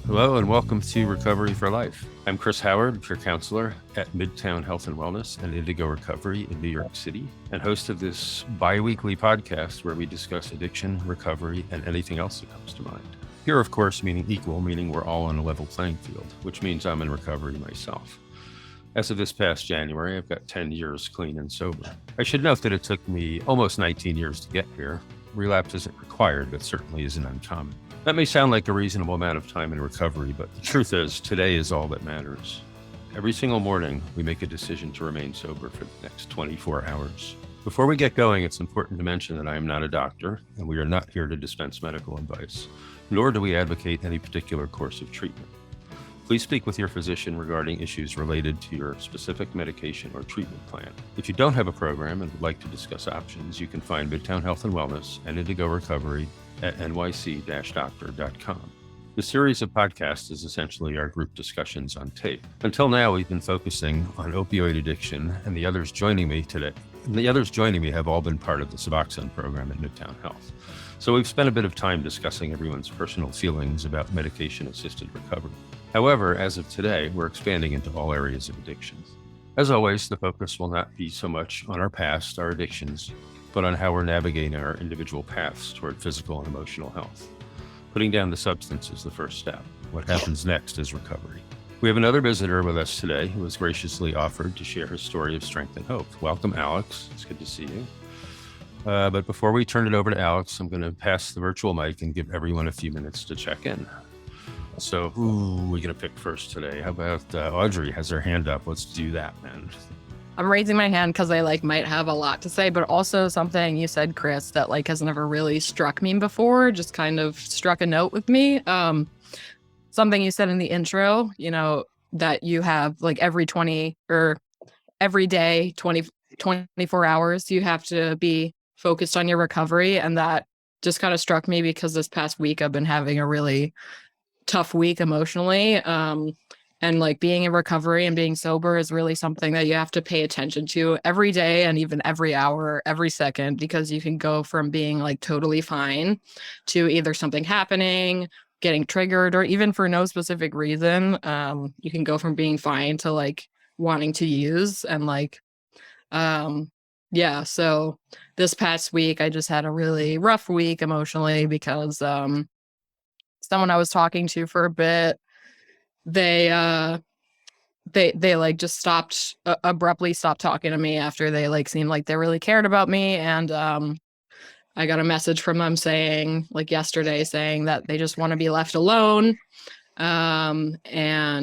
Hello and welcome to Recovery for Life. I'm Chris Howard, peer counselor at Midtown Health Wellness and Indigo Recovery in New York City, and host of this bi-weekly podcast where we discuss addiction, recovery, and anything else that comes to mind. Here, of course, meaning equal, meaning we're all on a level playing field, which means I'm in recovery myself. As of this past January, I've got 10 years clean and sober. I should note that it took me almost 19 years to get here. Relapse isn't required, but certainly isn't uncommon. That may sound like a reasonable amount of time in recovery, but the truth is, today is all that matters. Every single morning, we make a decision to remain sober for the next 24 hours. Before we get going, it's important to mention that I am not a doctor, and we are not here to dispense medical advice, nor do we advocate any particular course of treatment. Please speak with your physician regarding issues related to your specific medication or treatment plan. If you don't have a program and would like to discuss options, you can find Midtown Health Wellness and Indigo Recovery at nyc-doctor.com. The series of podcasts is essentially our group discussions on tape. Until now, we've been focusing on opioid addiction, and the others joining me have all been part of the Suboxone program at Midtown Health. So we've spent a bit of time discussing everyone's personal feelings about medication-assisted recovery. However, as of today, we're expanding into all areas of addictions. As always, the focus will not be so much on our past, our addictions, but on how we're navigating our individual paths toward physical and emotional health. Putting down the substance is the first step. What happens next is recovery. We have another visitor with us today who has graciously offered to share her story of strength and hope. Welcome, Alex. It's good to see you. But before we turn it over to Alex, I'm going to pass the virtual mic and give everyone a few minutes to check in. So who are we going to pick first today? How about Audrey has her hand up? Let's do that, man. I'm raising my hand because I might have a lot to say, but also something you said, Chris, that has never really struck me before, just kind of struck a note with me. Something you said in the intro, that you have every day, 24 hours, you have to be focused on your recovery. And that just kind of struck me because this past week I've been having a really tough week emotionally. And being in recovery and being sober is really something that you have to pay attention to every day and even every hour, every second, because you can go from being totally fine to either something happening, getting triggered, or even for no specific reason. You can go from being fine to wanting to use. And so this past week, I just had a really rough week emotionally because someone I was talking to for a bit, they just abruptly stopped talking to me after they seemed like they really cared about me. And I got a message from them saying yesterday saying that they just want to be left alone. And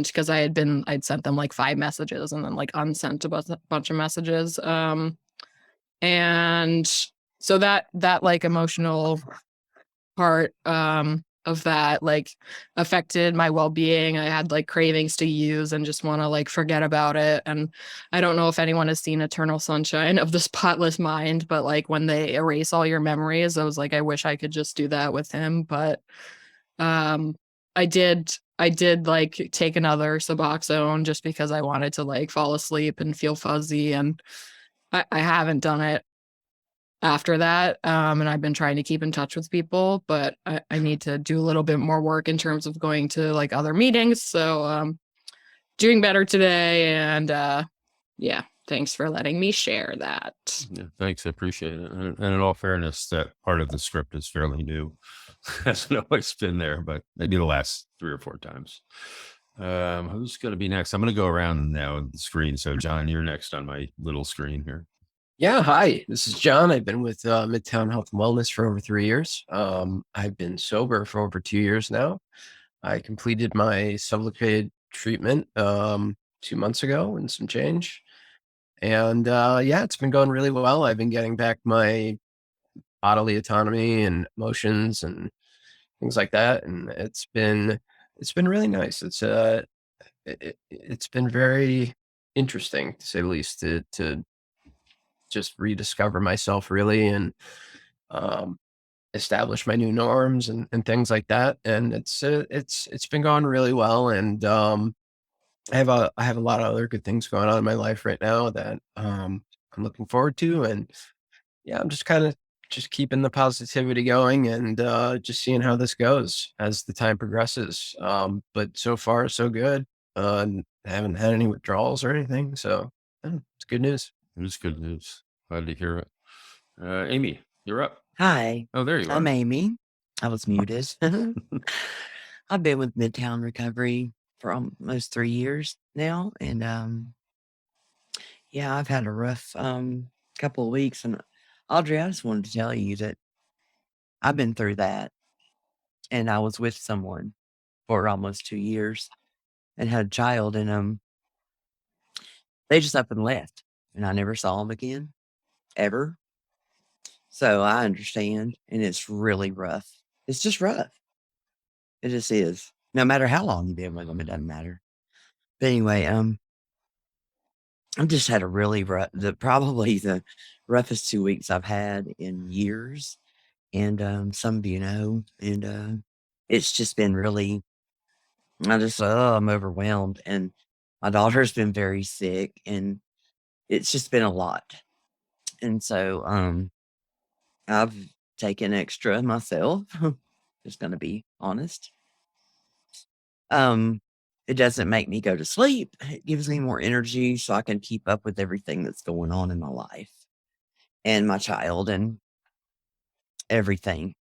because I'd sent them 5 messages and then unsent a bunch of messages. And so that emotional part of that affected my well-being. I had cravings to use and just want to forget about it. And I don't know if anyone has seen Eternal Sunshine of the Spotless Mind, but when they erase all your memories, I was I wish I could just do that with him. But I did take another Suboxone just because I wanted to fall asleep and feel fuzzy, and I haven't done it after that. And I've been trying to keep in touch with people, but I need to do a little bit more work in terms of going to other meetings. So doing better today. And thanks for letting me share that. Yeah, thanks. I appreciate it. And in all fairness, that part of the script is fairly new. Hasn't always been there, but maybe the last 3 or 4 times. Who's going to be next? I'm going to go around now on the screen. So John, you're next on my little screen here. Yeah, hi, this is John. I've been with Midtown Health Wellness for over 3 years. I've been sober for over 2 years now. I completed my Suboxone treatment 2 months ago and some change. And it's been going really well. I've been getting back my bodily autonomy and emotions and things like that. And it's been really nice. It's been very interesting, to say the least, to just rediscover myself really and establish my new norms and things like that. And it's been going really well. And I have a lot of other good things going on in my life right now that I'm looking forward to. And yeah, I'm just kind of just keeping the positivity going and just seeing how this goes as the time progresses. But so far, so good. I haven't had any withdrawals or anything, so it's good news. It is good news. Glad to hear it. Amy, you're up. Hi, Oh, there you I'm are. Amy. I was muted. I've been with Midtown Recovery for almost 3 years now, and yeah, I've had a rough couple of weeks. And Audrey, I just wanted to tell you that I've been through that, and I was with someone for almost 2 years and had a child, and they just up and left, and I never saw them again ever. So I understand, and it's really rough. It's just rough. It just is. No matter how long you've been with them, it doesn't matter. But anyway, I've just had a really rough, probably the roughest 2 weeks I've had in years. And some of you know, and it's just been really, I'm overwhelmed. And my daughter's been very sick, and it's just been a lot. And so I've taken extra myself, just going to be honest. It doesn't make me go to sleep. It gives me more energy so I can keep up with everything that's going on in my life and my child and everything.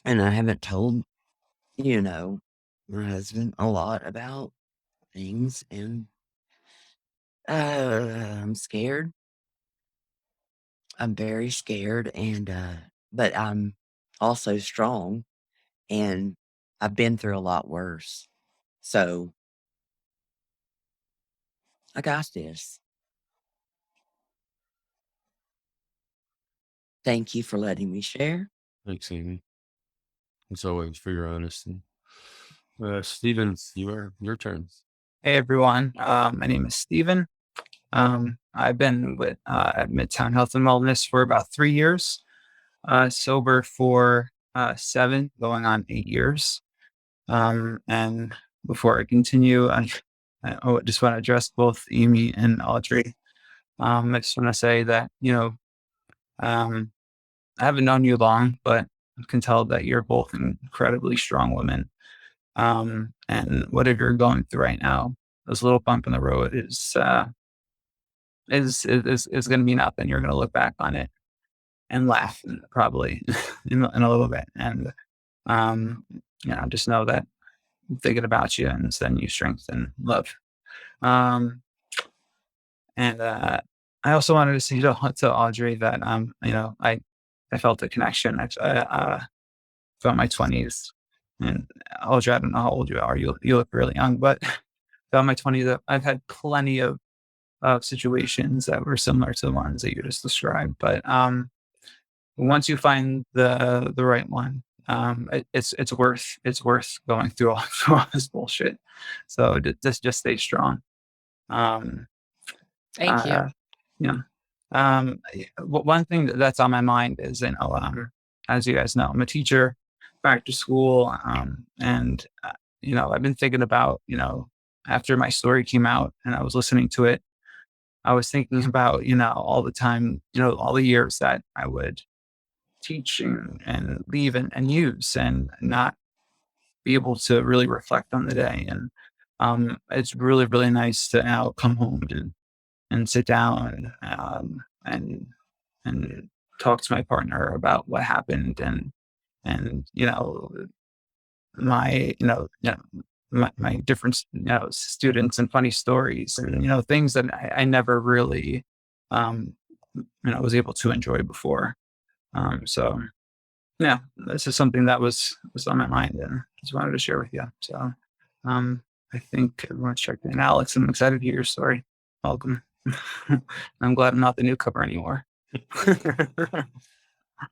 And I haven't told, my husband a lot about things, and I'm scared. I'm very scared, and but I'm also strong, and I've been through a lot worse. So I got this. Thank you for letting me share. Thanks, Amy. As always, for your honesty. Stephen, your turn. Hey everyone, my name is Steven. I've been with at Midtown Health and Wellness for about 3 years, sober for 7, going on 8 years. And before I continue, I just want to address both Amy and Audrey. I just want to say that, I haven't known you long, but I can tell that you're both incredibly strong women. And whatever you're going through right now, this little bump in the road is going to be nothing. You're going to look back on it and laugh, probably in a little bit. And just know that I'm thinking about you and sending you strength and love. And I also wanted to say to Audrey that I felt a connection. I felt my 20s. And Audrey, I don't know how old you are. You look really young, but throughout my 20s, I've had plenty of situations that were similar to the ones that you just described. But once you find the right one, it's worth going through all this bullshit. So just stay strong. Thank you. One thing that's on my mind is, as you guys know, I'm a teacher, back to school, and I've been thinking about, after my story came out and I was listening to it, I was thinking about, all the time, all the years that I would teach and leave and use and not be able to really reflect on the day. And it's really, really nice to now come home and sit down and talk to my partner about what happened and my my different students and funny stories and things that I never really was able to enjoy before. So yeah, this is something that was on my mind and just wanted to share with you. So I think everyone's checked in. Alex, I'm excited to hear your story. Welcome. I'm glad I'm not the newcomer anymore.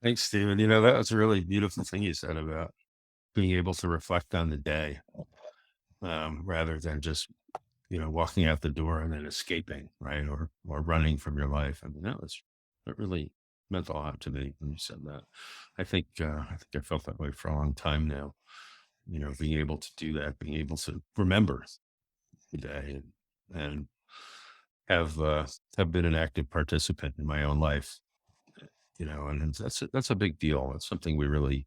Thanks, Stephen. That was a really beautiful thing you said about being able to reflect on the day rather than just, walking out the door and then escaping, right? Or running from your life. I mean, that really meant a lot to me when you said that. I think I felt that way for a long time now, being able to do that, being able to remember the day and have been an active participant in my own life and that's a big deal. It's something we really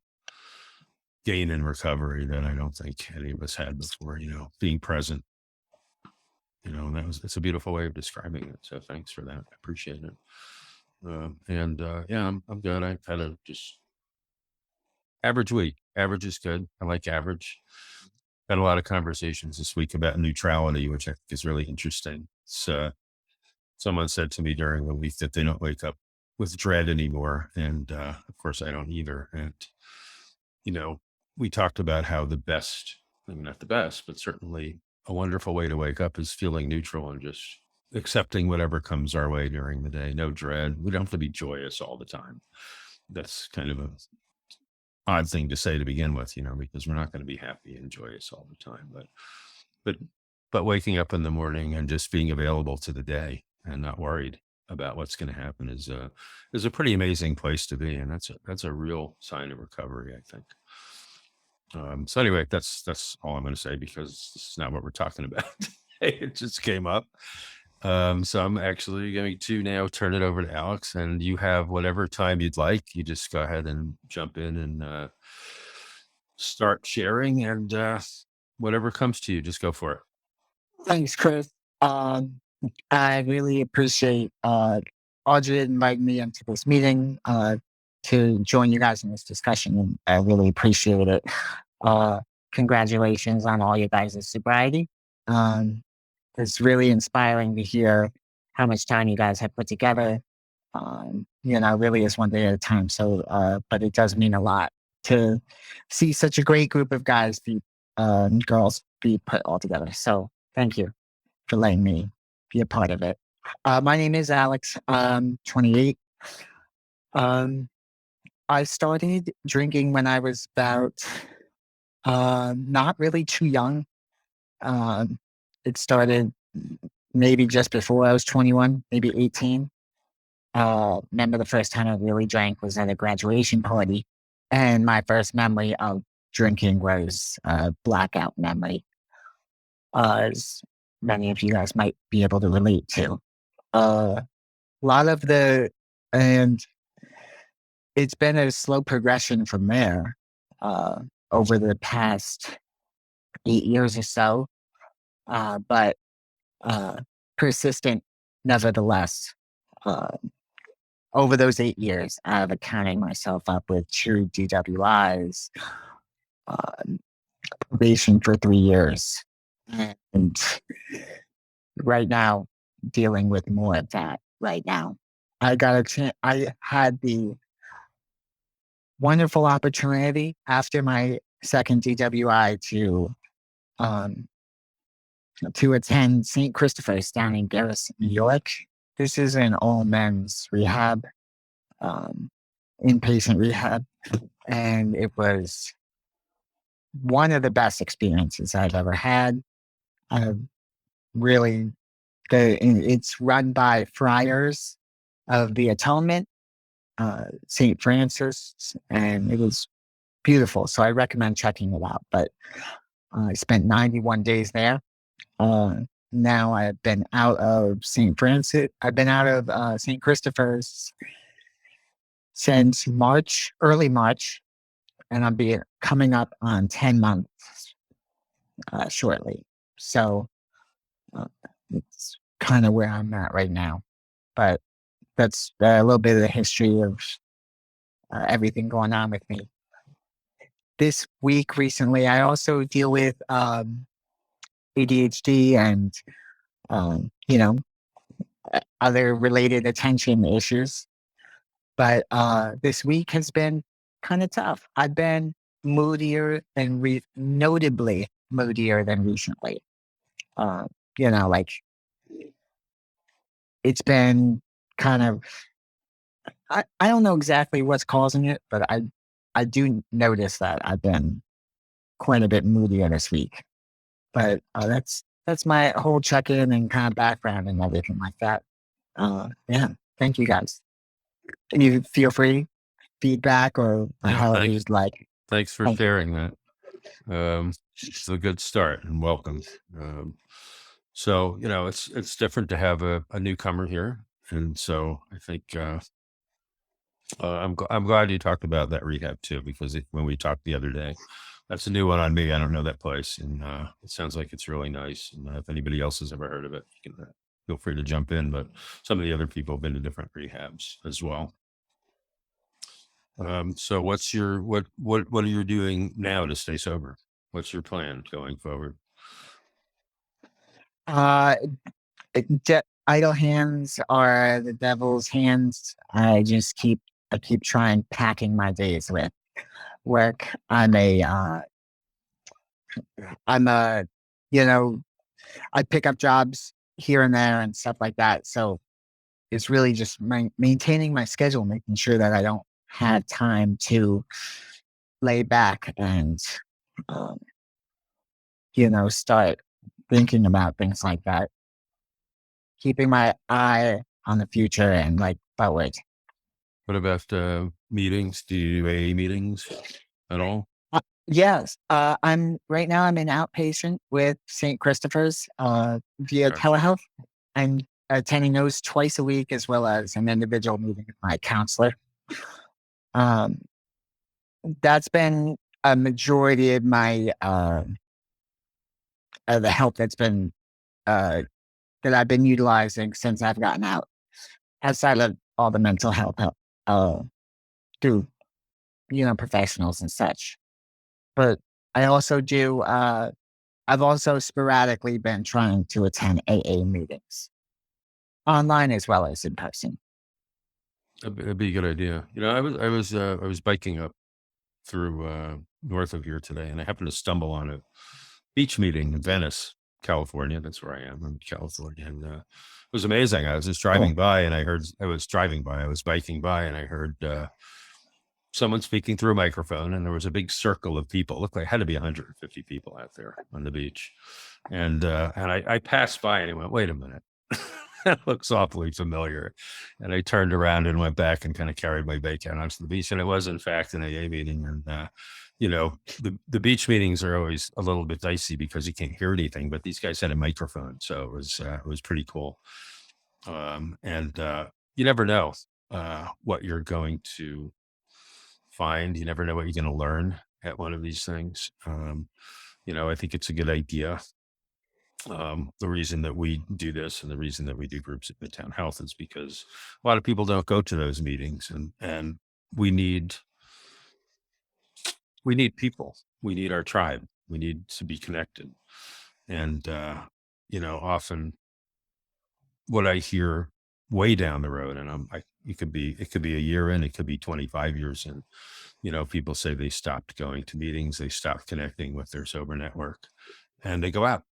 gain in recovery that I don't think any of us had before, being present, it's a beautiful way of describing it. So thanks for that. I appreciate it. I'm good. I've had a just average week. Average is good. I like average. Had a lot of conversations this week about neutrality, which I think is really interesting. So someone said to me during the week that they don't wake up with dread anymore. And of course I don't either. And, we talked about how the best, maybe not the best, but certainly a wonderful way to wake up is feeling neutral and just accepting whatever comes our way during the day. No dread. We don't have to be joyous all the time. That's kind of a odd thing to say to begin with, because we're not going to be happy and joyous all the time. But waking up in the morning and just being available to the day and not worried about what's going to happen is a pretty amazing place to be, and that's a real sign of recovery, I think. So anyway, that's all I'm going to say, because this is not what we're talking about. It just came up. So I'm actually going to now turn it over to Alex, and you have whatever time you'd like. You just go ahead and jump in and start sharing, and whatever comes to you, just go for it. Thanks, Chris. I really appreciate Audrey inviting me into this meeting to join you guys in this discussion. And I really appreciate it. Congratulations on all you guys' sobriety. It's really inspiring to hear how much time you guys have put together. Really is one day at a time. So, but it does mean a lot to see such a great group of guys girls be put all together. So thank you for letting me be a part of it. My name is Alex. I'm 28. I started drinking when I was about not really too young. It started maybe just before I was 21, maybe 18. Remember the first time I really drank was at a graduation party. And my first memory of drinking was a blackout memory, as many of you guys might be able to relate to. And it's been a slow progression from there over the past 8 years or so, but persistent nevertheless. Over those 8 years, I've accounted myself up with 2 DWIs, probation for 3 years, and right now dealing with more of that. Right now, I had the wonderful opportunity after my second DWI to attend St. Christopher's down in Garrison, New York. This is an all men's rehab, inpatient rehab, and it was one of the best experiences I've ever had. It's run by Friars of the Atonement, St. Francis, and it was beautiful. So I recommend checking it out. But I spent 91 days there. Now I've been out of St. Francis. I've been out of St. Christopher's since early March, and I'll be coming up on 10 months shortly. So it's kind of where I'm at right now. But that's a little bit of the history of everything going on with me. This week, recently, I also deal with ADHD and, other related attention issues. But this week has been kind of tough. I've been moodier and notably moodier than recently. It's been kind of, I don't know exactly what's causing it, but I do notice that I've been quite a bit moodier this week. But that's my whole check-in and kind of background and everything like that. Thank you guys. You feel free, feedback or however you'd like. Thanks for sharing that. It's a good start, and welcome. So it's different to have a newcomer here, and so I think I'm glad you talked about that rehab too, because when we talked the other day, that's a new one on me. I don't know that place, and it sounds like it's really nice. And if anybody else has ever heard of it, you can feel free to jump in. But some of the other people have been to different rehabs as well. So what's your what are you doing now to stay sober? What's your plan going forward? Uh, Idle hands are the devil's hands. I keep trying packing my days with work. I'm a, you know, I pick up jobs here and there and stuff like that. So it's really just maintaining my schedule, making sure that I don't have time to lay back and, um, start thinking about things like that. Keeping my eye on the future and like forward. What about meetings? Do you do AA meetings at all? Yes, I'm right now. I'm an outpatient with St. Christopher's via Okay. telehealth. I'm attending those twice a week as well as an individual meeting with my counselor. Um, that's been a majority of my the help that's been uh, that I've been utilizing since I've gotten out. Outside of all the mental health help uh, through professionals and such. But I also do. I've also sporadically been trying to attend AA meetings online as well as in person. That'd be a good idea. I was biking up through north of here today, and I happened to stumble on a beach meeting in Venice, California. That's where I am. I'm in California, and it was amazing. I was just driving by, and I was biking by, and I heard someone speaking through a microphone, and there was a big circle of people. It looked like it had to be 150 people out there on the beach, and I passed by, and I went, "Wait a minute." That looks awfully familiar. And I turned around and went back and kind of carried my bike out onto the beach. And it was, in fact, an AA meeting. And, the beach meetings are always a little bit dicey because you can't hear anything, but these guys had a microphone. So it was pretty cool. And you never know what you're going to find. You never know what you're going to learn at one of these things. I think it's a good idea. The reason that we do this and the reason that we do groups at Midtown Health is because a lot of people don't go to those meetings, and we need people. We need our tribe. We need to be connected. And often what I hear way down the road, and it could be a year in, it could be 25 years in, people say they stopped going to meetings, they stopped connecting with their sober network, and they go out.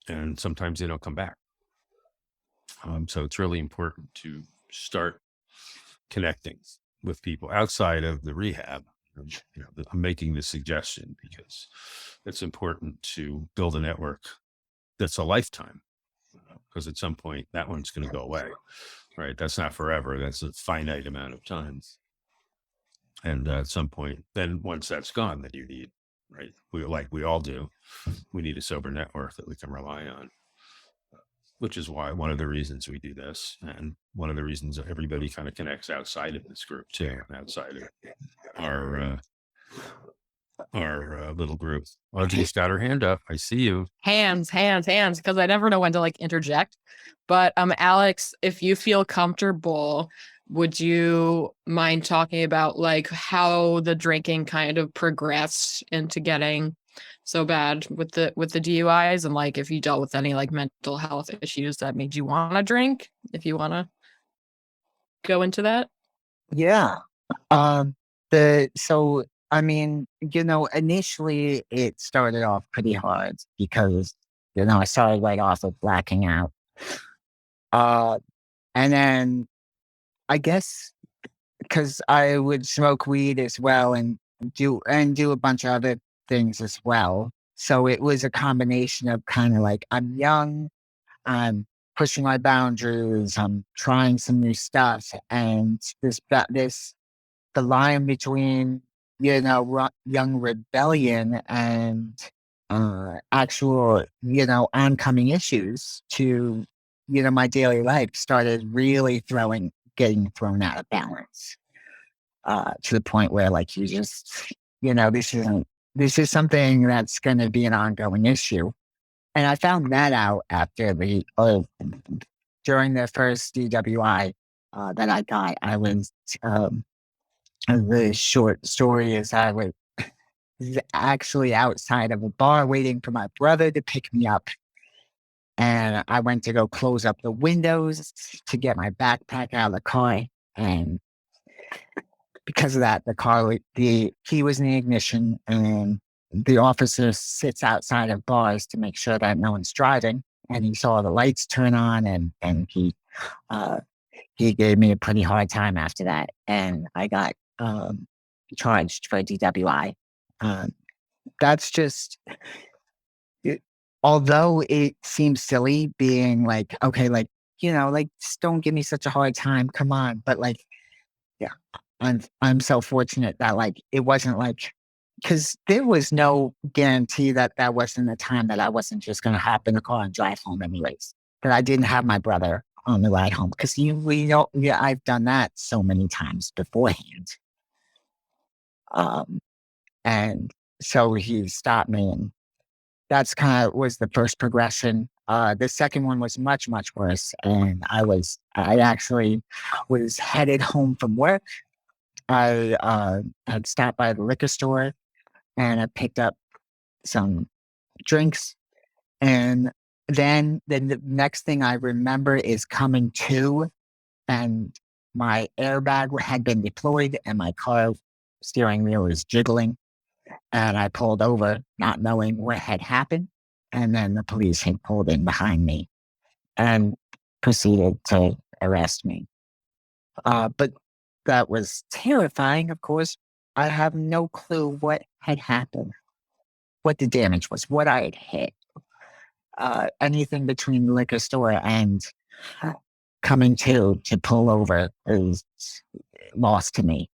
And sometimes they don't come back. So it's really important to start connecting with people outside of the rehab. I'm making this suggestion because it's important to build a network that's a lifetime, because at some point that one's going to go away, right? That's not forever. That's a finite amount of time. And at some point, then once that's gone, then you need, right? We all do. We need a sober network that we can rely on, which is why one of the reasons we do this, and one of the reasons that everybody kind of connects outside of this group too, outside of our little group. Audrey's got her hand up. I see you. Hands, because I never know when to like interject. But Alex, if you feel comfortable, would you mind talking about like how the drinking kind of progressed into getting so bad with the DUIs, and like if you dealt with any like mental health issues that made you want to drink, if you want to go into that? Yeah. Initially it started off pretty hard because, I started right off with blacking out. And then I guess because I would smoke weed as well and do a bunch of other things as well. So it was a combination of kind of like, I'm young, I'm pushing my boundaries, I'm trying some new stuff, and the line between young rebellion and actual oncoming issues to my daily life started really getting thrown out of balance. to the point where like you just, this is something that's going to be an ongoing issue. And I found that out after during the first DWI that I got. I was, the short story is I was actually outside of a bar waiting for my brother to pick me up. And I went to go close up the windows to get my backpack out of the car. And because of that, the key was in the ignition, and the officer sits outside of bars to make sure that no one's driving. And he saw the lights turn on, and he gave me a pretty hard time after that. And I got charged for DWI. That's just, although it seems silly being like, okay, like, like, just don't give me such a hard time. Come on. But like, yeah, I'm so fortunate that like, it wasn't like, because there was no guarantee that that wasn't the time that I wasn't just going to hop in the car and drive home anyways. But I didn't have my brother on the ride home because I've done that so many times beforehand. And so he stopped me, and that's kind of was the first progression. The second one was much, much worse. And I actually was headed home from work. I had stopped by the liquor store and I picked up some drinks. And then the next thing I remember is coming to, and my airbag had been deployed and my car steering wheel was jiggling. And I pulled over, not knowing what had happened. And then the police had pulled in behind me and proceeded to arrest me. But that was terrifying, of course. I have no clue what had happened, what the damage was, what I had hit. Anything between the liquor store and coming to pull over is lost to me.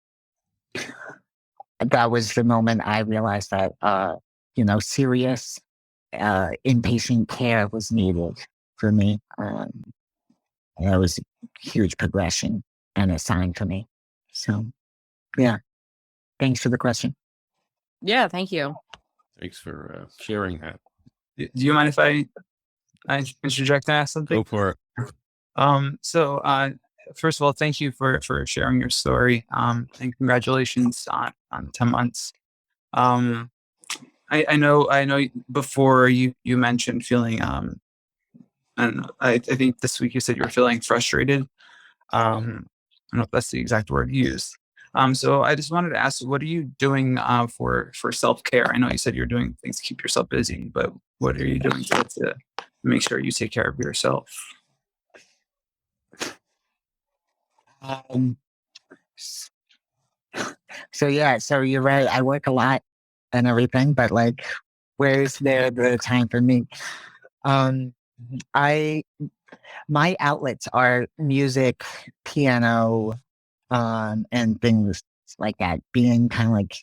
That was the moment I realized that, serious inpatient care was needed for me. That was a huge progression and a sign for me. So, yeah. Thanks for the question. Yeah, thank you. Thanks for sharing that. Do you mind if I interject and ask something? Go for it. So first of all, thank you for sharing your story. And congratulations on 10 months. I know before you mentioned feeling, I don't know, I think this week you said you were feeling frustrated. I don't know if that's the exact word you used. So I just wanted to ask, what are you doing for self-care? I know you said you're doing things to keep yourself busy, but what are you doing to make sure you take care of yourself? So you're right. I work a lot and everything, but like, where's there the time for me? My outlets are music, piano, and things like that. Being kind of like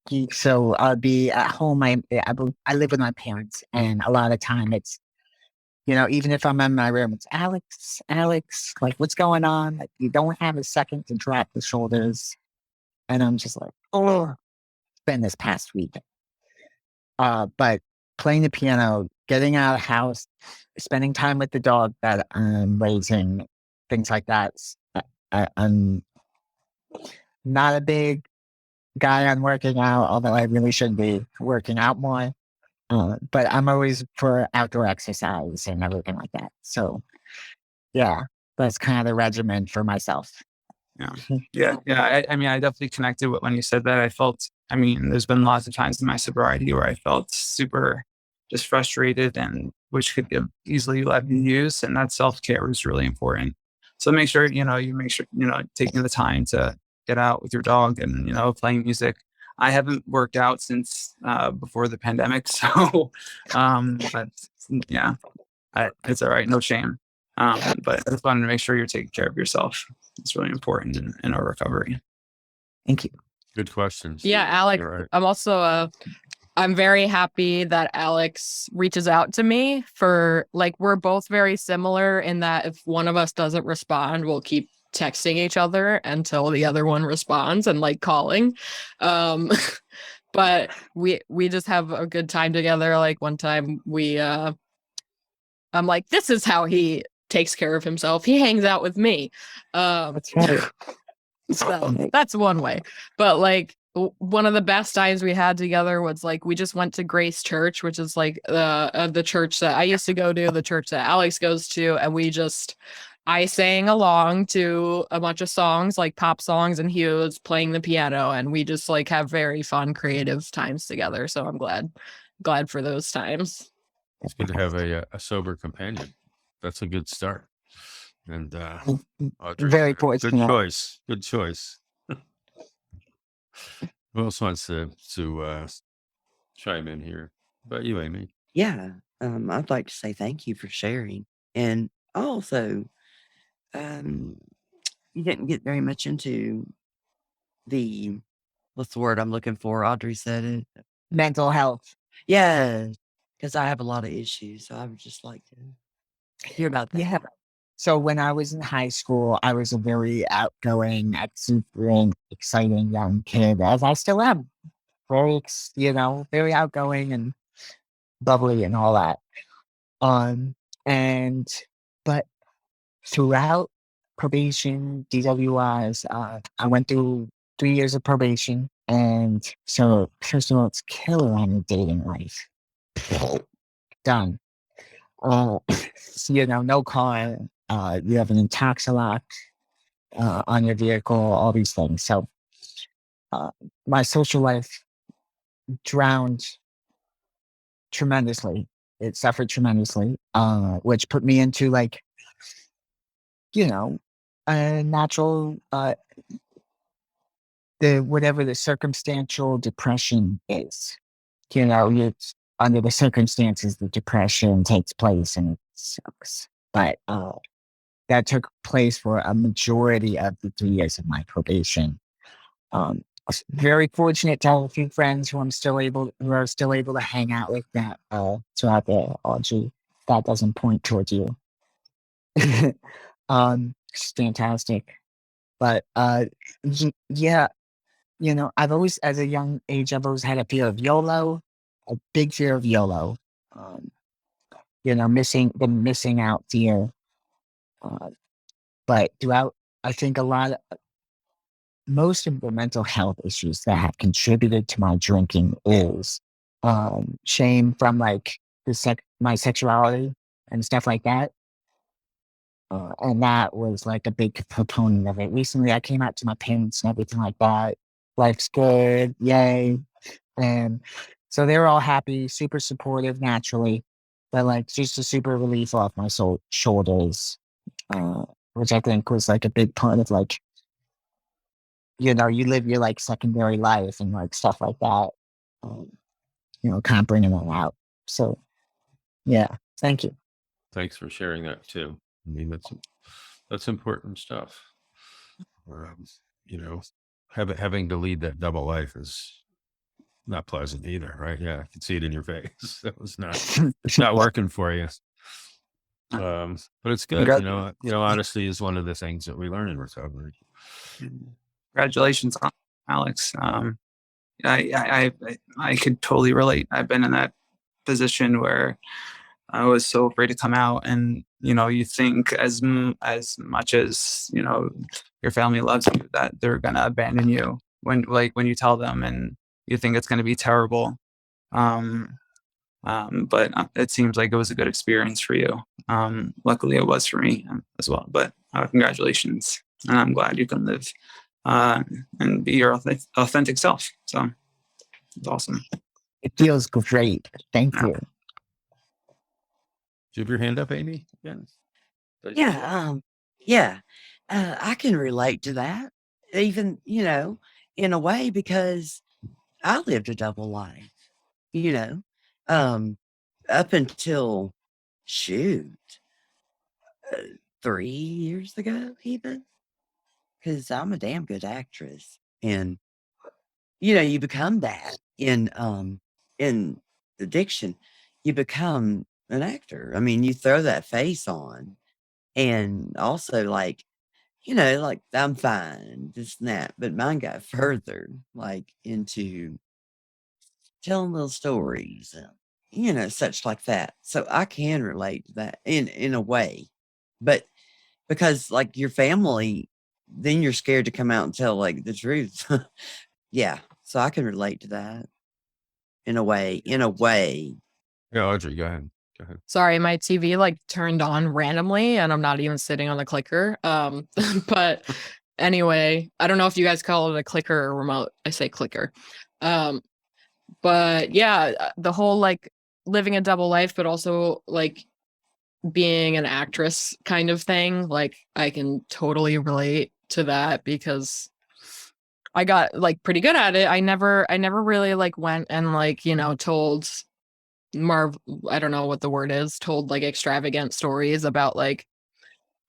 geek. So I'll be at home. I live with my parents, and a lot of time it's, even if I'm in my room, it's Alex, like, what's going on? Like, you don't have a second to drop the shoulders. And I'm just like, oh, it's been this past week. But playing the piano, getting out of the house, spending time with the dog that I'm raising, things like that. I'm not a big guy on working out, although I really should be working out more. But I'm always for outdoor exercise and everything like that. So, yeah, that's kind of the regimen for myself. Yeah. I mean, I definitely connected with when you said that. There's been lots of times in my sobriety where I felt super just frustrated, and which could get easily let me use. And that self-care is really important. So make sure, taking the time to get out with your dog and, playing music. I haven't worked out since before the pandemic. So, but yeah, it's all right. No shame. But I just wanted to make sure you're taking care of yourself. It's really important in our recovery. Thank you. Good questions. Yeah, Alex, You're right. I'm also I'm very happy that Alex reaches out to me for, like, we're both very similar in that if one of us doesn't respond, we'll keep texting each other until the other one responds and like calling. But we just have a good time together. Like one time I'm like, this is how he takes care of himself. He hangs out with me. That's right. So that's one way. But like one of the best times we had together was like we just went to Grace Church, which is like the church that I used to go to, the church that Alex goes to, and I sang along to a bunch of songs, like pop songs, and he was playing the piano, and we just like have very fun, creative times together. So I'm glad for those times. It's good to have a sober companion. That's a good start. And Audrey, Very good fortunate. choice. Good choice. Who else wants to chime in here? How about you, Amy? Yeah. I'd like to say thank you for sharing. And also, you didn't get very much into what's the word I'm looking for? Audrey said it. Mental health. Yeah. Because I have a lot of issues. So I would just like to hear about that. Yeah. So when I was in high school, I was a very outgoing, exuberant, exciting young kid, as I still am. Very, very outgoing and bubbly and all that. But throughout probation, DWIs, I went through 3 years of probation. And so, first of all, it's killer on your dating life. Done. No car. You have an intoxilock on your vehicle, all these things. So my social life drowned tremendously. It suffered tremendously, which put me into like, a natural, whatever the circumstantial depression is. It's under the circumstances, the depression takes place and it sucks. But that took place for a majority of the 3 years of my probation. I was very fortunate to have a few friends who are still able to hang out with that throughout the Audrey. That doesn't point towards you. It's fantastic. But yeah, I've always, as a young age, I've always had a fear of YOLO, a big fear of YOLO. Missing out fear. But throughout, I think most of the mental health issues that have contributed to my drinking is shame from like my sexuality and stuff like that. And that was like a big proponent of it. Recently, I came out to my parents and everything like that. Life's good, yay. And so they were all happy, super supportive naturally, but like just a super relief off my shoulders, which I think was like a big part of like, you live your like secondary life and like stuff like that, kind of bringing that out. So yeah, thank you. Thanks for sharing that too. I mean, that's important stuff. Having to lead that double life is not pleasant either, right? Yeah, I can see it in your face. That was it's not working for you. But it's good. Honesty is one of the things that we learn in recovery. Congratulations, Alex. I could totally relate. I've been in that position where I was so afraid to come out, and you think as much as your family loves you, that they're gonna abandon you when you tell them, and you think it's gonna be terrible. But it seems like it was a good experience for you. Luckily, it was for me as well. But congratulations, and I'm glad you can live and be your authentic self. So it's awesome. It feels great. Thank you. Do you have your hand up, Amy? Yeah. I can relate to that, even in a way, because I lived a double life. Up until 3 years ago, even, because I'm a damn good actress, and you become that in addiction. You become an actor. I mean, you throw that face on, and also like like I'm fine, this and that. But mine got further, like into telling little stories, and, such like that. So I can relate to that in a way, but because like your family, then you're scared to come out and tell like the truth. Yeah, so I can relate to that in a way. In a way, Yeah, Audrey, go ahead. Sorry, my TV like turned on randomly and I'm not even sitting on the clicker. But anyway, I don't know if you guys call it a clicker or remote. I say clicker. But yeah, the whole like living a double life, but also like being an actress kind of thing. Like I can totally relate to that because I got like pretty good at it. I never really like went and like, told I don't know what the word is, told like extravagant stories about like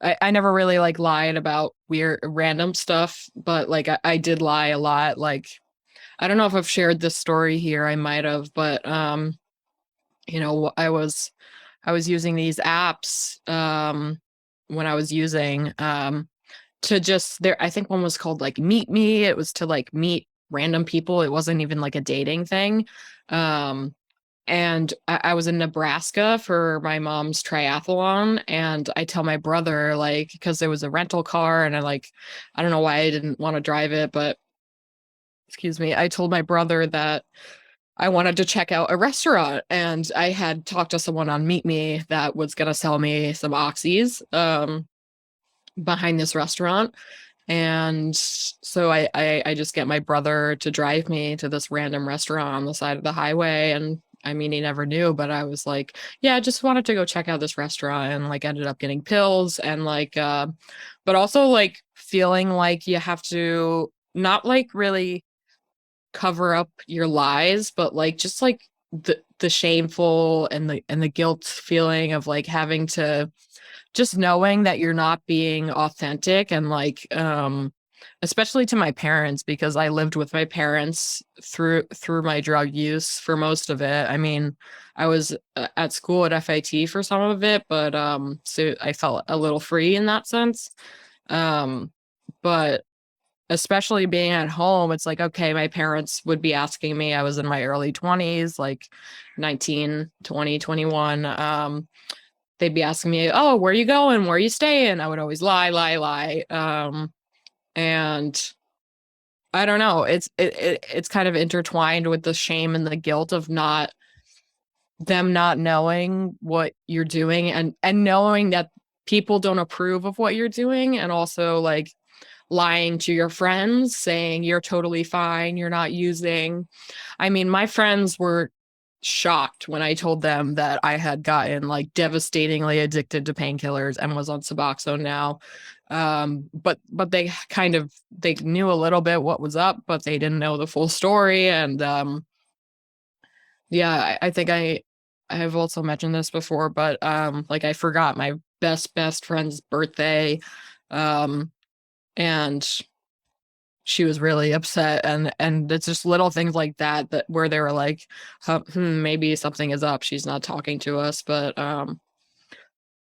I never really like lied about weird random stuff, but like I did lie a lot. Like I don't know if I've shared this story here. I might have, but I was using these apps when I was using to just there. I think one was called like Meet Me. It was to like meet random people. It wasn't even like a dating thing. And I was in Nebraska for my mom's triathlon, and I tell my brother like because there was a rental car, and I don't know why I didn't want to drive it, but excuse me, I told my brother that I wanted to check out a restaurant, and I had talked to someone on Meet Me that was going to sell me some oxys behind this restaurant. And so I just get my brother to drive me to this random restaurant on the side of the highway. And I mean, he never knew, but I was like, yeah, I just wanted to go check out this restaurant, and like ended up getting pills and like, but also like feeling like you have to not like really cover up your lies, but like just like the shameful and the guilt feeling of like having to just knowing that you're not being authentic and like especially to my parents, because I lived with my parents through my drug use for most of it. I mean, I was at school at FIT for some of it, but so I felt a little free in that sense. But especially being at home, it's like, okay, my parents would be asking me, I was in my early 20s, like 19, 20, 21. They'd be asking me, oh, where are you going? Where are you staying? I would always lie. And I don't know, it's kind of intertwined with the shame and the guilt of them not knowing what you're doing, and knowing that people don't approve of what you're doing, and also like lying to your friends saying you're totally fine, you're not using. I mean, my friends were shocked when I told them that I had gotten like devastatingly addicted to painkillers and was on Suboxone now. But they knew a little bit what was up, but they didn't know the full story. And yeah, I think I have also mentioned this before, but like I forgot my best friend's birthday. And she was really upset, and it's just little things like that where they were like, maybe something is up, she's not talking to us. But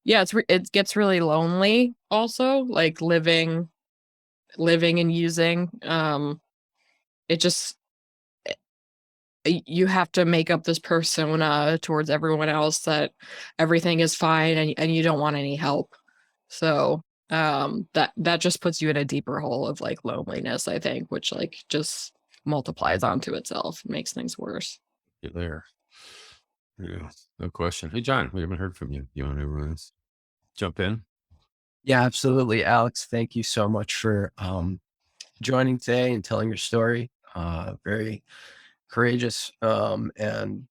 yeah, it gets really lonely also, like living and using. It just you have to make up this persona towards everyone else that everything is fine, and you don't want any help. So that just puts you in a deeper hole of like loneliness, I think, which like just multiplies onto itself and makes things worse. Get there. Yeah, no question. Hey, John, we haven't heard from you. You want to jump in? Yeah, absolutely. Alex, thank you so much for joining today and telling your story. Very courageous, and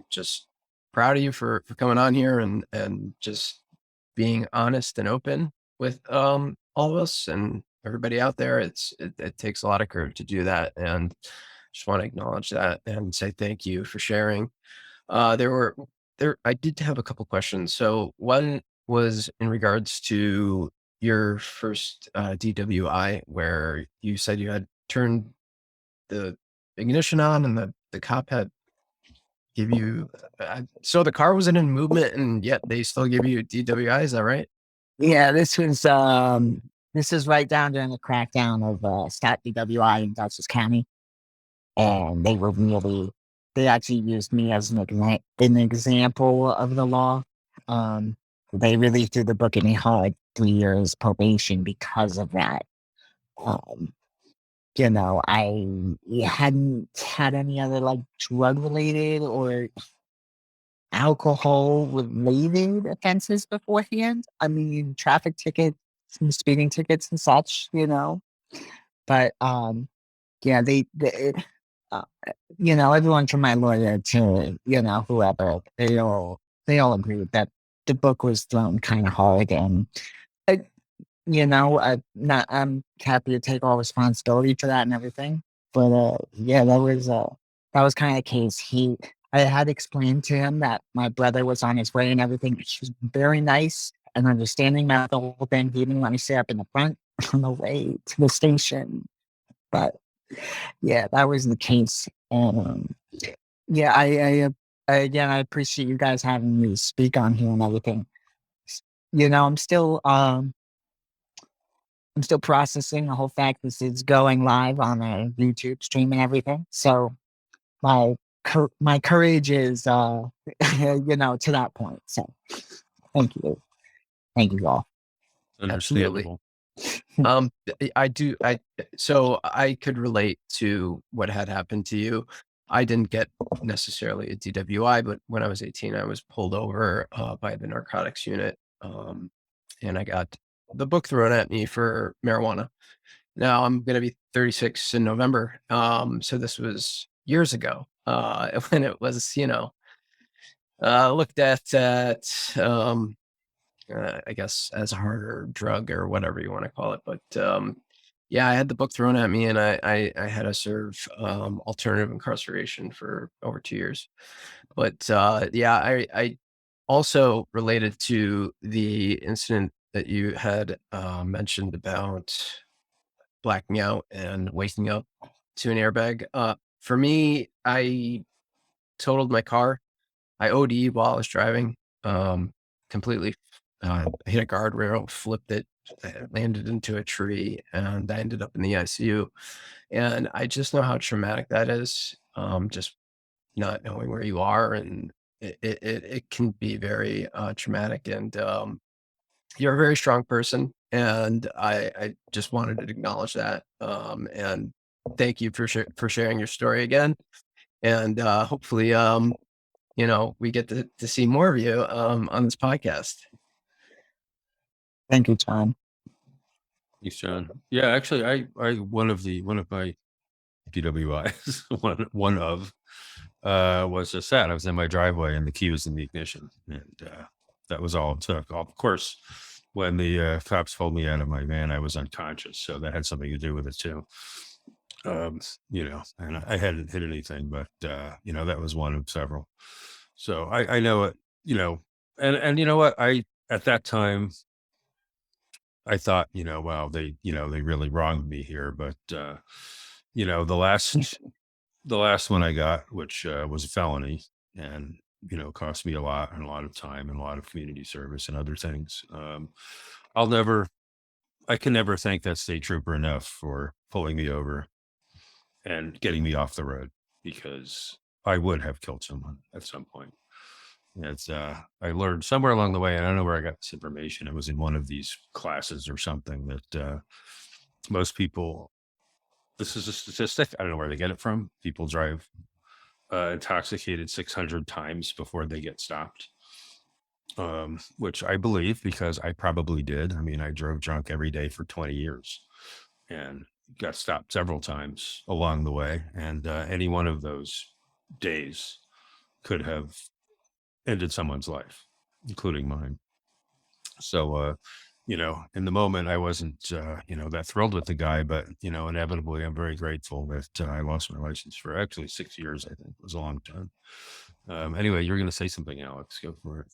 just proud of you for coming on here and just being honest and open with all of us and everybody out there. It takes a lot of courage to do that, and just want to acknowledge that and say thank you for sharing. I did have a couple questions. So one was in regards to your first DWI, where you said you had turned the ignition on and the cop had give you so the car wasn't in movement, and yet they still give you DWI. Is that right? Yeah, this is right down during the crackdown of Stat DWI in Dutchess County. And they actually used me as an example of the law. Um, they really threw the book at me hard, 3 years probation because of that. Um, I hadn't had any other like drug related or alcohol related offenses beforehand. I mean, traffic tickets, some speeding tickets and such, but yeah, they uh, everyone from my lawyer to, whoever, they all agreed that the book was thrown kind of hard. And, uh, I'm happy to take all responsibility for that and everything. But, yeah, that was kind of the case. I had explained to him that my brother was on his way and everything. He was very nice and understanding about the whole thing. He didn't let me sit up in the front on the way to the station. But yeah, that was the case. Yeah, again, I appreciate you guys having me speak on here and everything. I'm still processing the whole fact this is going live on a YouTube stream and everything. So my my courage is, to that point. So thank you all. Understandable. So I could relate to what had happened to you. I didn't get necessarily a DWI, but when I was 18, I was pulled over by the narcotics unit, and I got the book thrown at me for marijuana. Now I'm going to be 36 in November, so this was years ago when it was, looked at I guess as a harder drug or whatever you want to call it. But yeah, I had the book thrown at me, and I had to serve alternative incarceration for over 2 years. But yeah, I also related to the incident that you had mentioned about blacking out and waking up to an airbag. For me, I totaled my car. I OD'd while I was driving, completely. Hit a guardrail, flipped it, landed into a tree, and I ended up in the ICU. And I just know how traumatic that is. Just not knowing where you are, and it can be very traumatic. And you're a very strong person, and I just wanted to acknowledge that. And thank you for sharing your story again. And hopefully, we get to see more of you on this podcast. Thank you, John. Thanks, John. Yeah, actually, I one of my DWIs, was just that I was in my driveway and the key was in the ignition, and that was all it took. Of course, when the cops pulled me out of my van, I was unconscious, so that had something to do with it too. And I hadn't hit anything, but that was one of several. So I know it, and you know what, at that time I thought, wow, they really wronged me here. But, the last one I got, which was a felony and, cost me a lot and a lot of time and a lot of community service and other things. I can never thank that state trooper enough for pulling me over and getting me off the road, because I would have killed someone at some point. It's I learned somewhere along the way, and I don't know where I got this information. It was in one of these classes or something, that most people, this is a statistic, I don't know where they get it from. People drive intoxicated 600 times before they get stopped. Which I believe, because I probably did. I mean, I drove drunk every day for 20 years and got stopped several times along the way. And any one of those days could have ended someone's life, including mine. So, in the moment, I wasn't, that thrilled with the guy, but, inevitably, I'm very grateful that I lost my license for actually 6 years, I think. It was a long time. Anyway, you're going to say something, Alex. Go for it.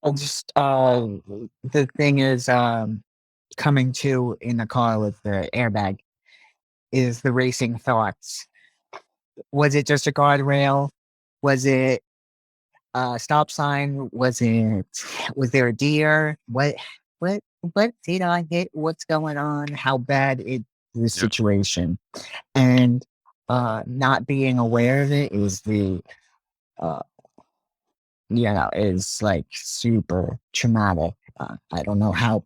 The thing is, coming to in the car with the airbag is the racing thoughts. Was it just a guardrail? Was it a stop sign? Was there a deer? What what did I hit? What's going on? How bad is the Yeah. situation? And not being aware of it is uh, is like super traumatic. I don't know how.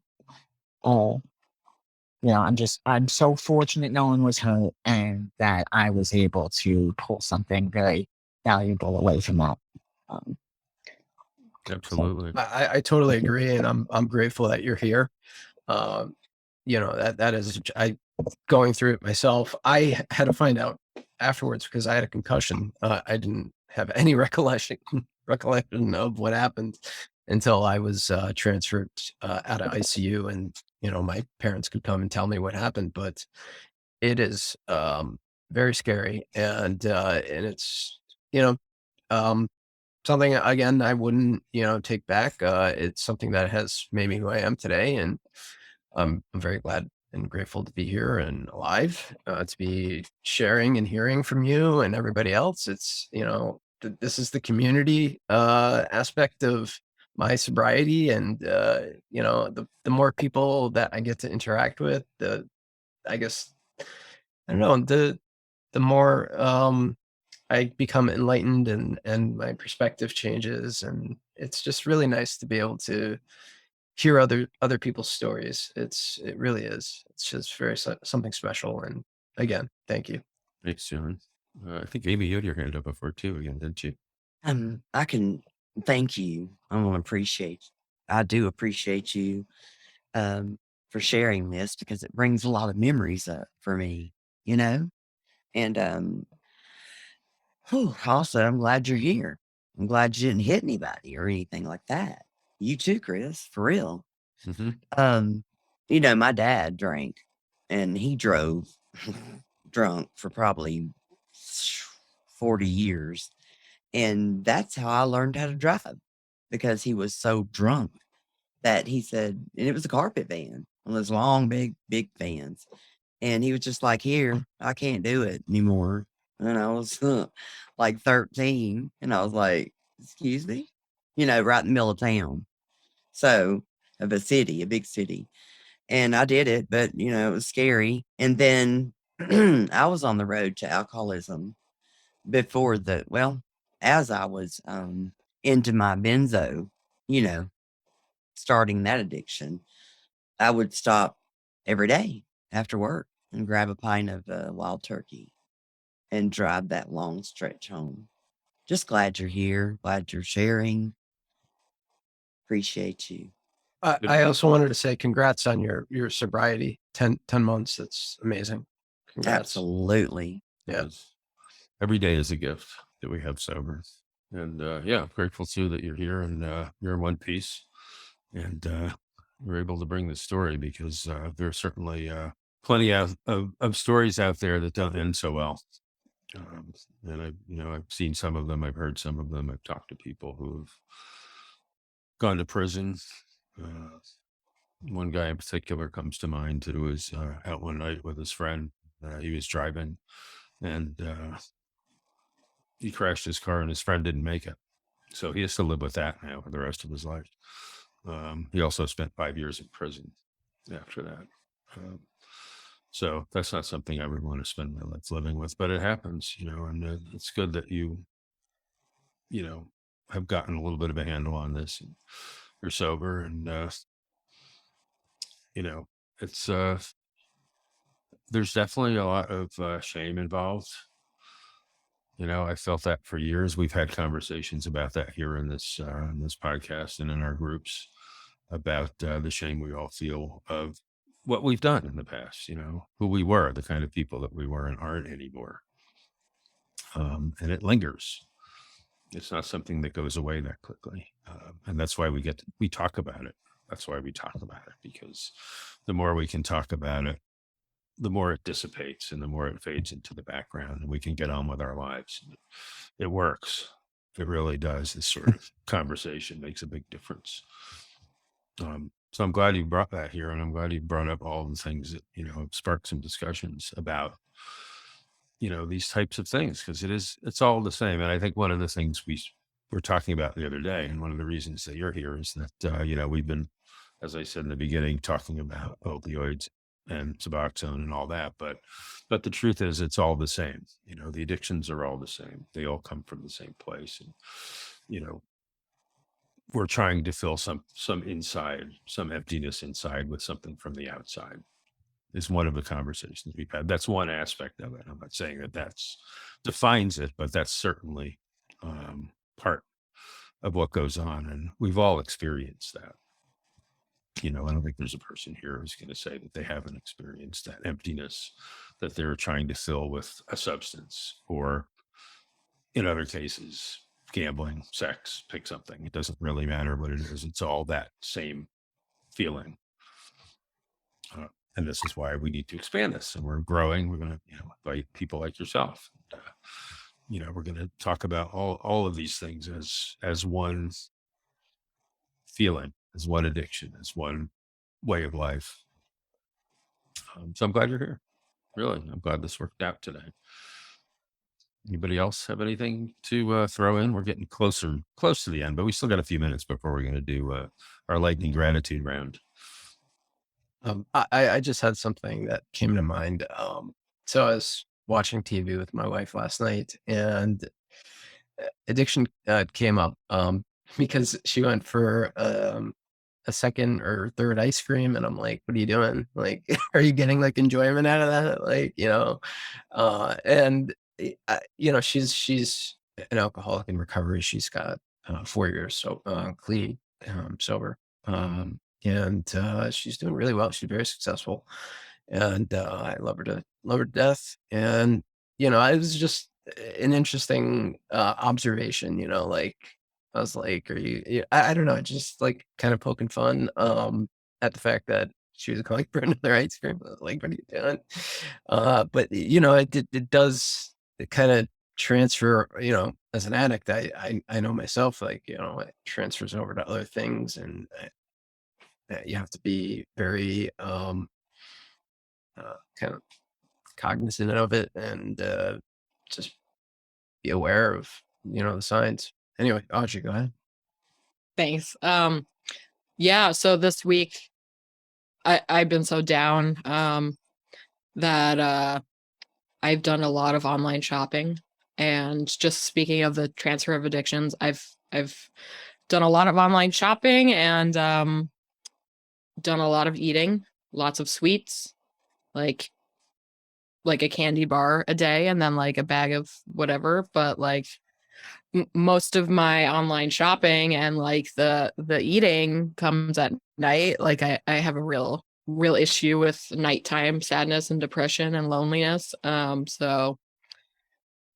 Uh, I'm so fortunate no one was hurt and that I was able to pull something very valuable away from that. Um, Absolutely. I totally Thank you. agree, and I'm grateful that you're here. Um, that is I going through it myself. I had to find out afterwards because I had a concussion. I didn't have any recollection of what happened until I was transferred out of ICU, and my parents could come and tell me what happened. But it is very scary, and it's um, something again I wouldn't take back. It's something that has made me who I am today, and I'm very glad and grateful to be here and alive, to be sharing and hearing from you and everybody else. It's this is the community aspect of my sobriety, and the more people that I get to interact with, I guess I don't know, the more I become enlightened, and my perspective changes, and it's just really nice to be able to hear other people's stories. It really is. It's just very something special. And again, thank you. Thanks, John. I think Amy, you had your hand up before too again, didn't you? I can thank you. I do appreciate you for sharing this because it brings a lot of memories up for me, you know? And also, I'm glad you're here. I'm glad you didn't hit anybody or anything like that. You too, Chris, for real. Mm-hmm. My dad drank and he drove drunk for probably 40 years. And that's how I learned how to drive because he was so drunk that he said, and it was a carpet van, one of those long, big vans. And he was just like, here, I can't do it anymore. And I was like 13. And I was like, excuse me? Right in the middle of town. So, of a city, a big city. And I did it, but, it was scary. And then I was on the road to alcoholism as I was into my Benzo, you know, starting that addiction, I would stop every day after work and grab a pint of wild turkey and drive that long stretch home. Just glad you're here. Glad you're sharing. Appreciate you. I also wanted to say congrats on your sobriety. 10 months. That's amazing. Congrats. Absolutely. Yeah. Yes. Every day is a gift that we have sober. And I'm grateful too that you're here and you're in one piece. And we're able to bring this story because there's certainly plenty of stories out there that don't end so well. And I've seen some of them, I've heard some of them, I've talked to people who've gone to prison. One guy in particular comes to mind who was out one night with his friend. He was driving and he crashed his car and his friend didn't make it. So he has to live with that now for the rest of his life. He also spent 5 years in prison after that. So that's not something I would want to spend my life living with, but it happens, and it's good that you have gotten a little bit of a handle on this and you're sober and, it's, there's definitely a lot of shame involved. I felt that for years. We've had conversations about that here in this podcast and in our groups about the shame we all feel of what we've done in the past, who we were, the kind of people that we were and aren't anymore. And it lingers. It's not something that goes away that quickly. And that's why we talk about it. That's why we talk about it, because the more we can talk about it, the more it dissipates and the more it fades into the background and we can get on with our lives. It works. It really does. This sort of conversation makes a big difference. So I'm glad you brought that here, and I'm glad you brought up all the things that, sparked some discussions about, these types of things, because it's all the same. And I think one of the things we were talking about the other day, and one of the reasons that you're here is that, we've been as I said in the beginning, talking about opioids and Suboxone and all that. But the truth is, it's all the same. The addictions are all the same. They all come from the same place. And, we're trying to fill some emptiness inside with something from the outside. Is one of the conversations we've had. That's one aspect of it. I'm not saying that that's defines it, but that's certainly part of what goes on. And we've all experienced that. I don't think there's a person here who's going to say that they haven't experienced that emptiness that they're trying to fill with a substance, or in other cases, gambling, sex, pick something. It doesn't really matter what it is. It's all that same feeling. And this is why we need to expand this. And we're growing. We're going to invite people like yourself. We're going to talk about all of these things as one feeling, as one addiction, as one way of life. So I'm glad you're here. Really, I'm glad this worked out today. Anybody else have anything to throw in? We're getting close to the end, but we still got a few minutes before we're going to do our lightning gratitude round. I just had something that came to mind. So I was watching TV with my wife last night, and addiction came up because she went for a second or third ice cream, and I'm like, "What are you doing? Like, are you getting like enjoyment out of that? Like, and she's an alcoholic in recovery. She's got 4 years clean, sober, and she's doing really well. She's very successful, and I love her to death. And it was just an interesting observation. Like, I was like, "Are you?" I don't know, just like kind of poking fun at the fact that she was going for another ice cream. I was like, "What are you doing?" But it does kind of transfer. As an addict, I know myself. Like, it transfers over to other things, and you have to be very kind of cognizant of it, and just be aware of the signs. Anyway, Audrey, go ahead. Thanks. Yeah, so this week I've been so down that I've done a lot of online shopping. And just speaking of the transfer of addictions, I've done a lot of online shopping and done a lot of eating, lots of sweets, like a candy bar a day, and then like a bag of whatever. But like most of my online shopping and like the eating comes at night. Like I have a real issue with nighttime sadness and depression and loneliness. So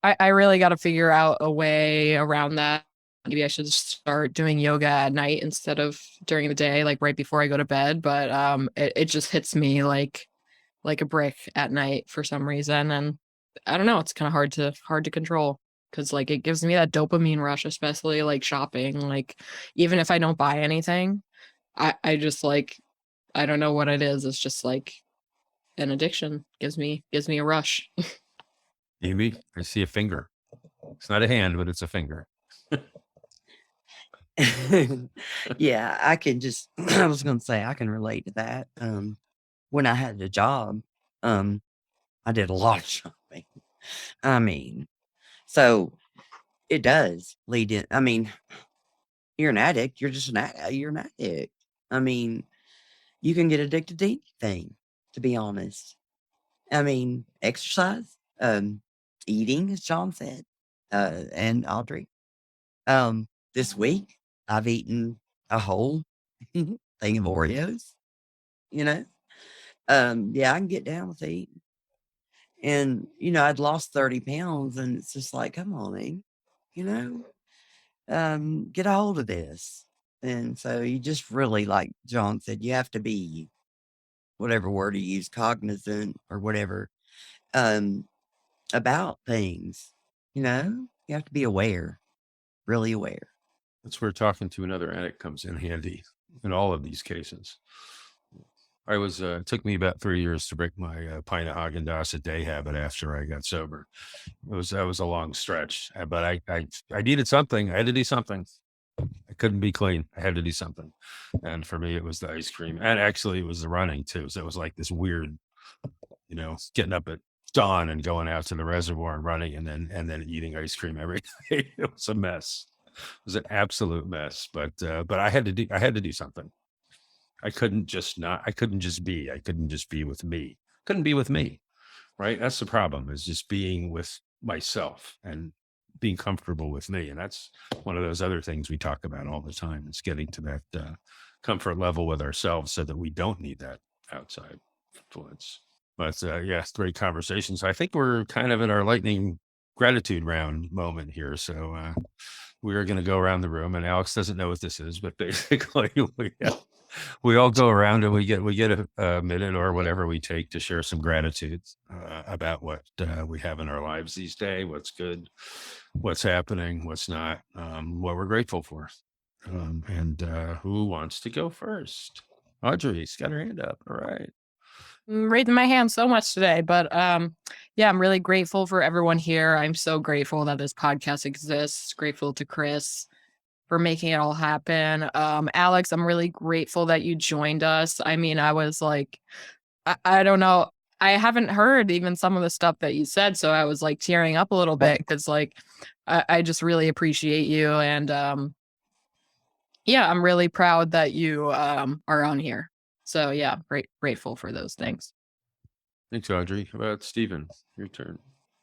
I really got to figure out a way around that. Maybe I should start doing yoga at night instead of during the day, like right before I go to bed. But it just hits me like a brick at night for some reason. And I don't know, it's kind of hard to control, because like it gives me that dopamine rush, especially like shopping. Like even if I don't buy anything, I just like, I don't know what it is. It's just like an addiction. Gives me a rush. Amy, I see a finger. It's not a hand, but it's a finger. Yeah, I can just I was gonna say I can relate to that. When I had a job, I did a lot of shopping. I mean, so it does lead in. I mean, you're an addict, you're just you're an addict. I mean, you can get addicted to anything, to be honest. I mean, exercise, eating, as John said, and Audrey. This week I've eaten a whole thing of Oreos, you know. Yeah, I can get down with eating. And, I'd lost 30 pounds, and it's just like, come on, man, you know, get a hold of this. And so you just really, like John said, you have to be, whatever word you use, cognizant or whatever, about things, you have to be aware, really aware. That's where talking to another addict comes in handy in all of these cases. It took me about 3 years to break my pint of Haagen-Dazs a day habit after I got sober. That was a long stretch, but I needed something. I had to do something. I couldn't be clean. I had to do something. And for me, it was the ice cream. And actually, it was the running too. So it was like this weird, getting up at dawn and going out to the reservoir and running and then eating ice cream every day. It was a mess. It was an absolute mess. But I had to do something. I couldn't just be. I couldn't just be with me. Couldn't be with me. Right. That's the problem, is just being with myself and being comfortable with me. And that's one of those other things we talk about all the time, is getting to that comfort level with ourselves so that we don't need that outside influence. But yeah, great conversations. I think we're kind of in our lightning gratitude round moment here. So we are going to go around the room, and Alex doesn't know what this is, but basically we all go around and we get a minute or whatever we take to share some gratitude about what we have in our lives these days, what's good, what's happening, what's not, what we're grateful for. And who wants to go first? Audrey's got her hand up. All right. I'm raising my hand so much today, but yeah, I'm really grateful for everyone here. I'm so grateful that this podcast exists. Grateful to Chris for making it all happen. Alex, I'm really grateful that you joined us. I mean, I was like, I don't know. I haven't heard even some of the stuff that you said, so I was like tearing up a little bit, because like I just really appreciate you, and yeah, I'm really proud that you are on here. So yeah, grateful for those things. Thanks, Audrey. How about Stephen? Your turn.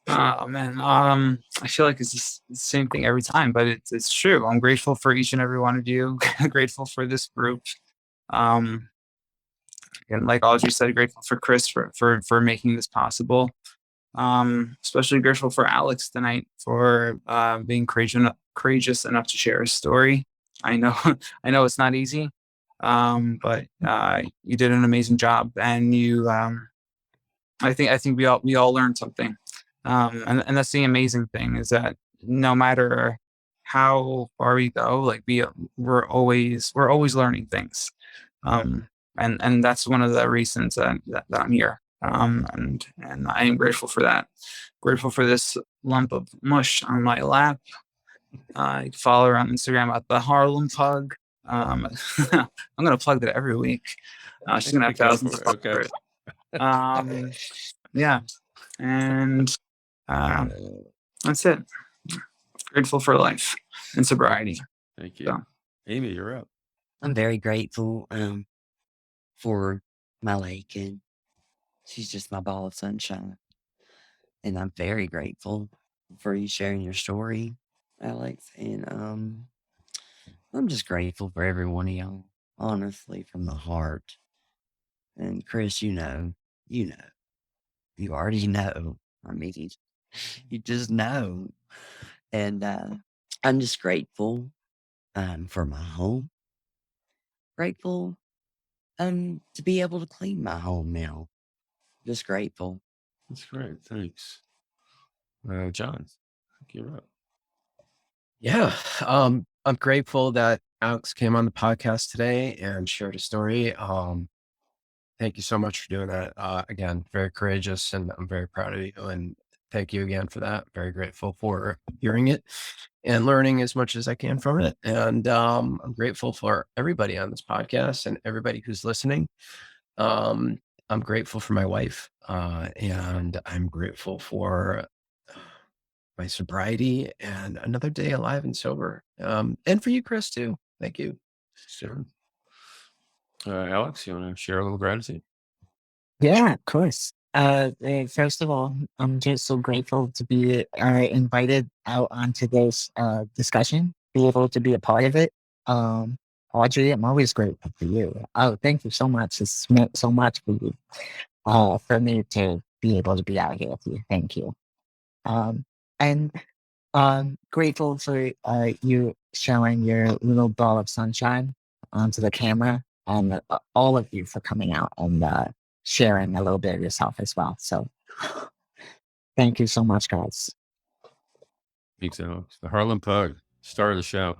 Oh man, I feel like it's the same thing every time, but it's true. I'm grateful for each and every one of you. Grateful for this group. And like Audrey said, grateful for Chris for making this possible. Especially grateful for Alex tonight for being courageous enough to share his story. I know I know it's not easy, but you did an amazing job, and you I think we all learned something. And that's the amazing thing, is that no matter how far we go, like we're always learning things. And that's one of the reasons that I'm here. And I am grateful for that. Grateful for this lump of mush on my lap. You can follow her on Instagram at the Harlem Pug. I'm gonna plug that every week. She's gonna have thousands of followers. Okay. Yeah, and that's it. Grateful for life and sobriety. Thank you. So. Amy, you're up. I'm very grateful for my lake, and she's just my ball of sunshine. And I'm very grateful for you sharing your story, Alex. And I'm just grateful for every one of y'all, honestly, from the heart. And Chris, you already know. I mean, you just know. And I'm just grateful for my home. Grateful to be able to clean my home now. Just grateful. That's great. Thanks. John, you're up. Yeah. I'm grateful that Alex came on the podcast today and shared a story. Thank you so much for doing that. Again, very courageous, and I'm very proud of you. And thank you again for that. Very grateful for hearing it and learning as much as I can from it. And I'm grateful for everybody on this podcast and everybody who's listening. I'm grateful for my wife, and I'm grateful for my sobriety and another day alive and sober. And for you, Chris, too. Thank you. Sure. Alex, you want to share a little gratitude? Yeah, of course. First of all, I'm just so grateful to be invited out onto this discussion, be able to be a part of it. Audrey, I'm always grateful for you. Oh, thank you so much. It's meant so much for you, for me to be able to be out here with you. Thank you. And grateful for you showing your little ball of sunshine onto the camera, and all of you for coming out and sharing a little bit of yourself as well. So thank you so much, guys. Thanks, Alex. The Harlem Pug, star of the show.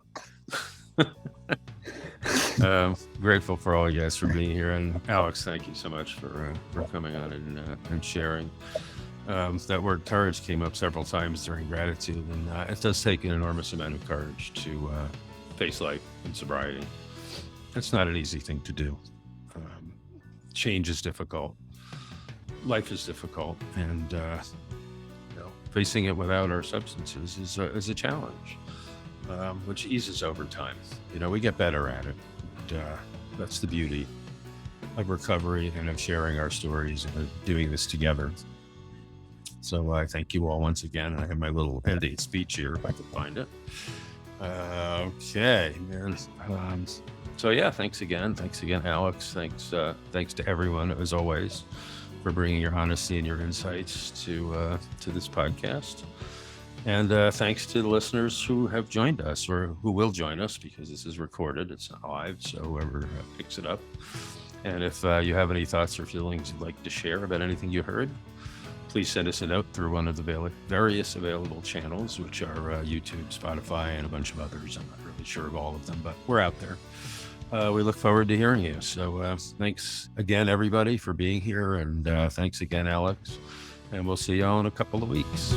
Grateful for all you guys for being here, and Alex, thank you so much for coming on and sharing. That word courage came up several times during gratitude, and it does take an enormous amount of courage to face life in sobriety. It's not an easy thing to do. Change is difficult. Life is difficult, and facing it without our substances is a challenge, which eases over time. We get better at it. And, that's the beauty of recovery and of sharing our stories and of doing this together. So I thank you all once again. I have my little ending speech here if I can find it. Okay, man. So yeah, thanks again, Alex. Thanks to everyone as always for bringing your honesty and your insights to this podcast. And thanks to the listeners who have joined us or who will join us, because this is recorded, it's not live, so whoever picks it up. And if you have any thoughts or feelings you'd like to share about anything you heard, please send us a note through one of the various available channels, which are YouTube, Spotify, and a bunch of others. I'm not really sure of all of them, but we're out there. We look forward to hearing you. So thanks again, everybody, for being here. And thanks again, Alex. And we'll see you all in a couple of weeks.